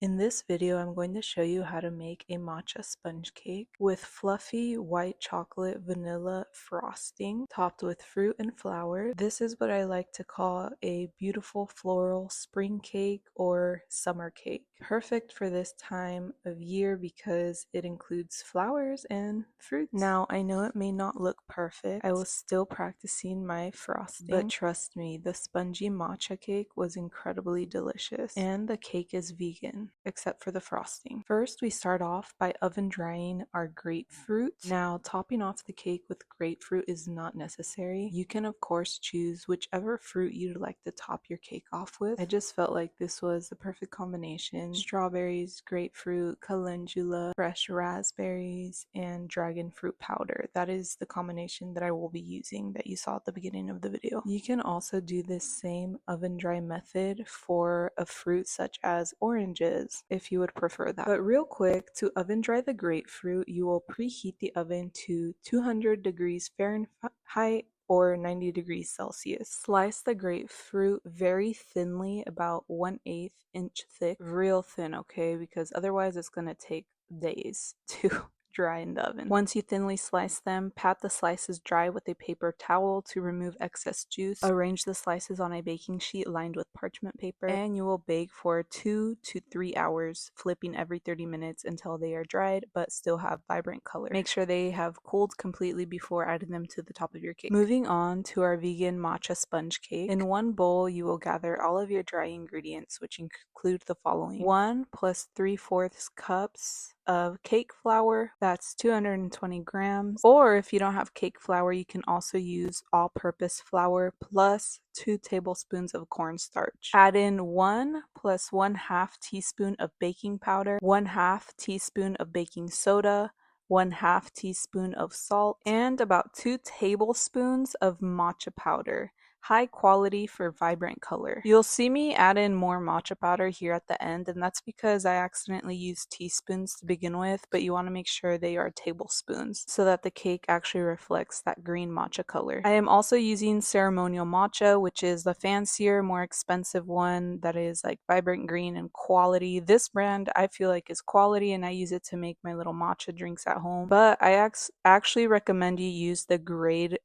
In this video, I'm going to show you how to make a matcha sponge cake with fluffy white chocolate vanilla frosting topped with fruit and flour. This is what I like to call a beautiful floral spring cake or summer cake. Perfect for this time of year because it includes flowers and fruits. Now, I know it may not look perfect. I was still practicing my frosting, but trust me, the spongy matcha cake was incredibly delicious, and the cake is vegan except for the frosting. First, we start off by oven drying our grapefruit. Now, topping off the cake with grapefruit is not necessary. You can, of course, choose whichever fruit you'd like to top your cake off with. I just felt like this was the perfect combination. Strawberries, grapefruit, calendula, fresh raspberries, and dragon fruit powder. That is the combination that I will be using that you saw at the beginning of the video. You can also do this same oven dry method for a fruit such as oranges if you would prefer that. But real quick, to oven dry the grapefruit, you will preheat the oven to 200 degrees Fahrenheit or 90 degrees Celsius. Slice the grapefruit very thinly, about 1/8 inch thick, real thin, okay? Because otherwise it's gonna take days to dry in the oven. Once you thinly slice them, pat the slices dry with a paper towel to remove excess juice. Arrange the slices on a baking sheet lined with parchment paper, and you will bake for 2 to 3 hours, flipping every 30 minutes until they are dried but still have vibrant color. Make sure they have cooled completely before adding them to the top of your cake. Moving on to our vegan matcha sponge cake. In one bowl, you will gather all of your dry ingredients, which include the following: 1 plus 3/4 cups of cake flour, that's 220 grams, or if you don't have cake flour, you can also use all-purpose flour plus 2 tablespoons of cornstarch. Add in 1 plus 1/2 teaspoon of baking powder, 1/2 teaspoon of baking soda, 1/2 teaspoon of salt, and about 2 tablespoons of matcha powder. High quality for vibrant color. You'll see me add in more matcha powder here at the end, and that's because I accidentally used teaspoons to begin with, but you want to make sure they are tablespoons so that the cake actually reflects that green matcha color. I am also using ceremonial matcha, which is the fancier, more expensive one that is like vibrant green and quality. This brand I feel like is quality, and I use it to make my little matcha drinks at home, but I actually recommend you use the grade,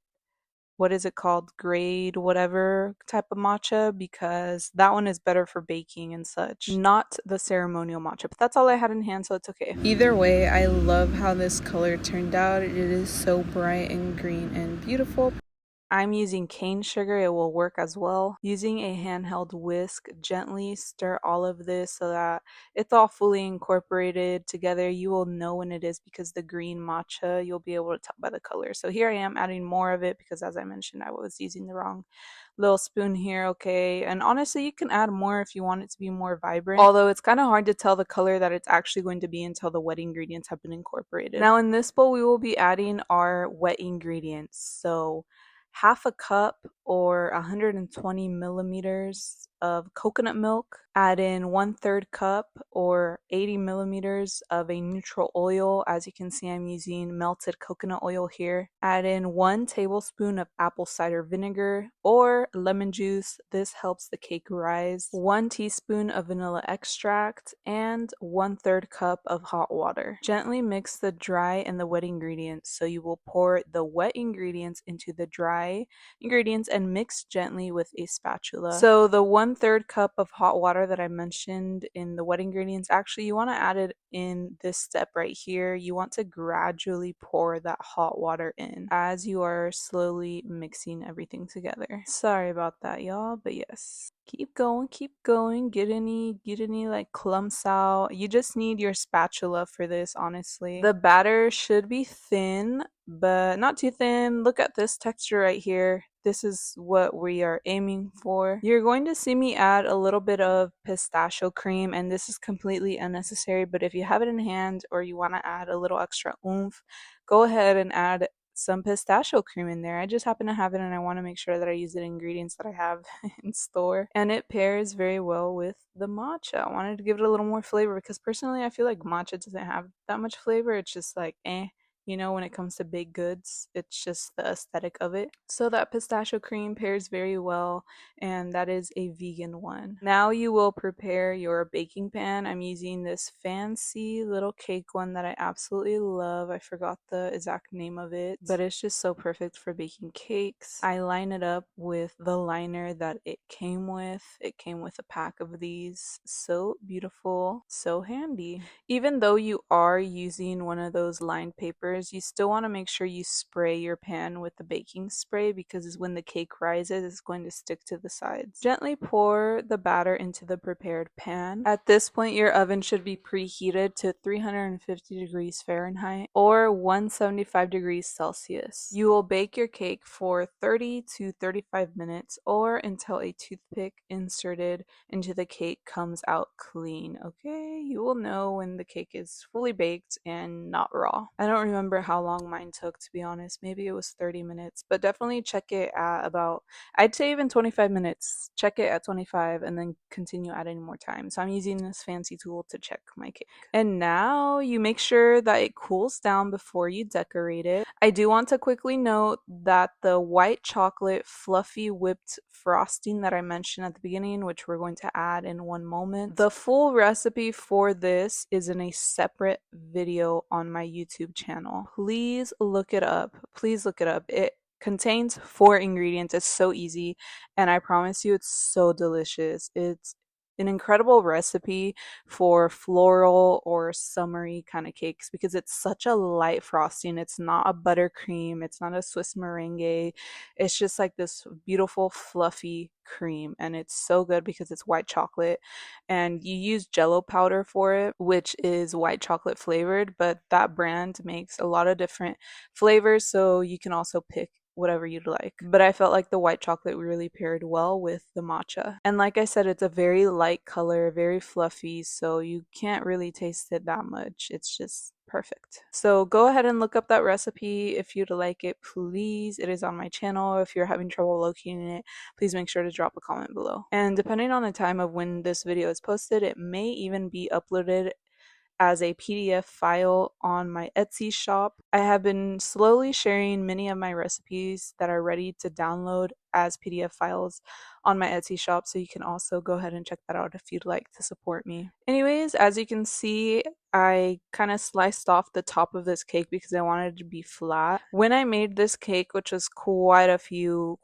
what is it called, grade whatever type of matcha, because that one is better for baking and such, not the ceremonial matcha. But that's all I had in hand, so it's okay. Either way, I love how this color turned out. It is so bright and green and beautiful. I'm using cane sugar, it will work as well. Using a handheld whisk, gently stir all of this so that it's all fully incorporated together. You will know when it is because the green matcha, you'll be able to tell by the color. So here I am adding more of it because, as I mentioned, I was using the wrong little spoon here, okay? And honestly, you can add more if you want it to be more vibrant, although it's kind of hard to tell the color that it's actually going to be until the wet ingredients have been incorporated. Now in this bowl, we will be adding our wet ingredients. So 1/2 cup or 120 milliliters of coconut milk. Add in 1/3 cup or 80 milliliters of a neutral oil. As you can see, I'm using melted coconut oil here. Add in 1 tablespoon of apple cider vinegar or lemon juice. This helps the cake rise. 1 teaspoon of vanilla extract and 1/3 cup of hot water. Gently mix the dry and the wet ingredients. So you will pour the wet ingredients into the dry ingredients and mix gently with a spatula. So the 1/3 cup of hot water that I mentioned in the wet ingredients, actually you want to add it in this step right here. You want to gradually pour that hot water in as you are slowly mixing everything together. Sorry about that, y'all, but yes. Keep going, get any like clumps out. You just need your spatula for this, honestly. The batter should be thin, but not too thin. Look at this texture right here. This is what we are aiming for. You're going to see me add a little bit of pistachio cream, and this is completely unnecessary, but if you have it in hand or you want to add a little extra oomph, go ahead and add some pistachio cream in there. I just happen to have it, and I want to make sure that I use the ingredients that I have in store, and it pairs very well with the matcha. I wanted to give it a little more flavor because personally I feel like matcha doesn't have that much flavor. It's just like You know, when it comes to baked goods, it's just the aesthetic of it. So that pistachio cream pairs very well, and that is a vegan one. Now you will prepare your baking pan. I'm using this fancy little cake one that I absolutely love. I forgot the exact name of it, but it's just so perfect for baking cakes. I line it up with the liner that it came with. It came with a pack of these. So beautiful, so handy. Even though you are using one of those lined papers, you still want to make sure you spray your pan with the baking spray, because when the cake rises, it's going to stick to the sides. Gently pour the batter into the prepared pan. At this point, your oven should be preheated to 350 degrees Fahrenheit or 175 degrees Celsius. You will bake your cake for 30 to 35 minutes or until a toothpick inserted into the cake comes out clean. Okay, you will know when the cake is fully baked and not raw. I don't remember how long mine took, to be honest. Maybe it was 30 minutes, but definitely check it at about, I'd say even 25 minutes. Check it at 25 and then continue adding more time. So I'm using this fancy tool to check my cake. And now you make sure that it cools down before you decorate it. I do want to quickly note that the white chocolate fluffy whipped frosting that I mentioned at the beginning, which we're going to add in one moment, the full recipe for this is in a separate video on my YouTube channel. Please look it up. Please look it up. It contains 4 ingredients. It's so easy, and I promise you it's so delicious. It's an incredible recipe for floral or summery kind of cakes because it's such a light frosting. It's not a buttercream, it's not a Swiss meringue. It's just like this beautiful fluffy cream, and it's so good because it's white chocolate, and you use jello powder for it, which is white chocolate flavored, but that brand makes a lot of different flavors, so you can also pick whatever you'd like. But I felt like the white chocolate really paired well with the matcha. And like I said, it's a very light color, very fluffy, so you can't really taste it that much. It's just perfect. So go ahead and look up that recipe if you'd like it, please. It is on my channel. If you're having trouble locating it, please make sure to drop a comment below. And depending on the time of when this video is posted, it may even be uploaded as a PDF file on my Etsy shop. I have been slowly sharing many of my recipes that are ready to download as PDF files on my Etsy shop, so you can also go ahead and check that out if you'd like to support me. Anyways, as you can see, I kind of sliced off the top of this cake because I wanted it to be flat. When I made this cake, which was quite a few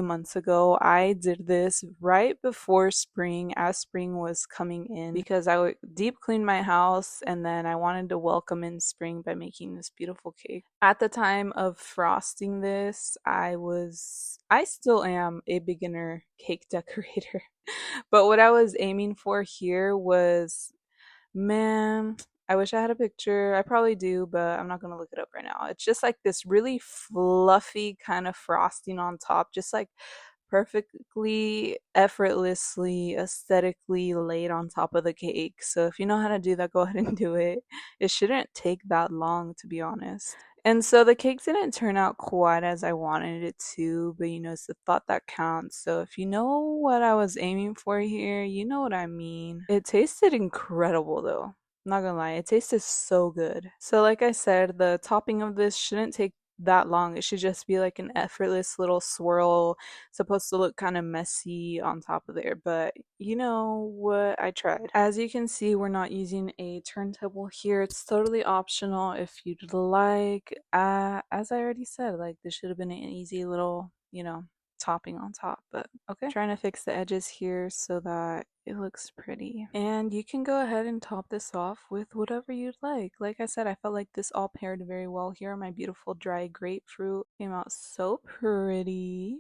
months ago, I did this right before spring, as spring was coming in, because I would deep clean my house and then I wanted to welcome in spring by making this beautiful cake. At the time of frosting this, I still am a beginner cake decorator. But what I was aiming for here was, man, I wish I had a picture. I probably do, but I'm not gonna look it up right now. It's just like this really fluffy kind of frosting on top, just like perfectly, effortlessly, aesthetically laid on top of the cake. So if you know how to do that, go ahead and do it. It shouldn't take that long, to be honest. And so the cake didn't turn out quite as I wanted it to, but you know, it's the thought that counts. So if you know what I was aiming for here, you know what I mean. It tasted incredible though. I'm not gonna lie, it tasted so good. So like I said, the topping of this shouldn't take that long. It should just be like an effortless little swirl, supposed to look kind of messy on top of there, but you know what, I tried. As you can see, we're not using a turntable here. It's totally optional if you'd like. As I already said, like this should have been an easy little, you know, topping on top, but okay. Trying to fix the edges here so that it looks pretty. And you can go ahead and top this off with whatever you'd like. Like I said, I felt like this all paired very well here. My beautiful dry grapefruit came out so pretty.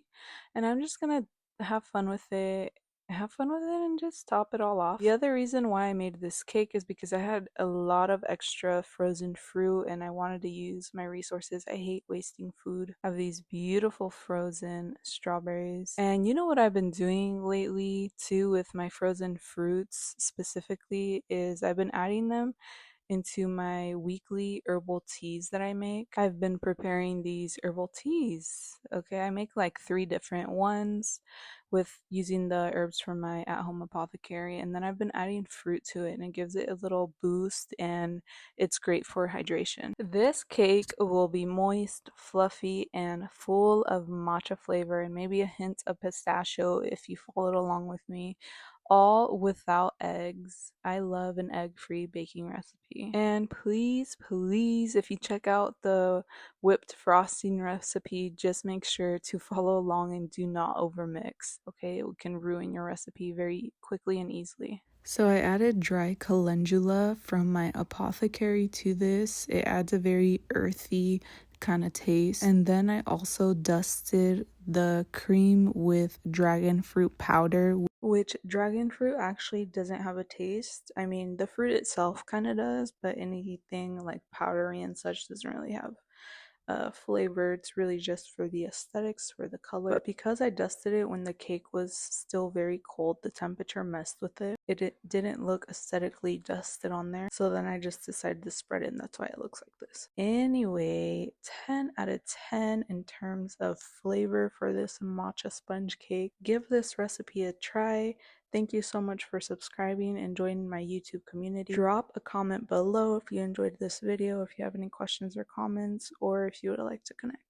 And I'm just gonna have fun with it. And just top it all off. The other reason why I made this cake is because I had a lot of extra frozen fruit and I wanted to use my resources. I hate wasting food. I have these beautiful frozen strawberries. And you know what I've been doing lately too with my frozen fruits specifically is I've been adding them into my weekly herbal teas that I make. I've been preparing these herbal teas. Okay, I make like 3 different ones with using the herbs from my at-home apothecary, and then I've been adding fruit to it and it gives it a little boost and it's great for hydration. This cake will be moist, fluffy, and full of matcha flavor and maybe a hint of pistachio if you follow along with me, all without eggs. I love an egg-free baking recipe. And please, please, if you check out the whipped frosting recipe, just make sure to follow along and do not overmix, okay? It can ruin your recipe very quickly and easily. So I added dry calendula from my apothecary to this. It adds a very earthy kind of taste. And then I also dusted the cream with dragon fruit powder, which dragon fruit actually doesn't have a taste. I mean, the fruit itself kind of does, but anything like powdery and such doesn't really have flavor. It's really just for the aesthetics, for the color. But because I dusted it when the cake was still very cold, the temperature messed with it. It didn't look aesthetically dusted on there. So then I just decided to spread it, and that's why it looks like this. Anyway, 10 out of 10 in terms of flavor for this matcha sponge cake. Give this recipe a try. Thank you so much for subscribing and joining my YouTube community. Drop a comment below if you enjoyed this video, if you have any questions or comments, or if you would like to connect.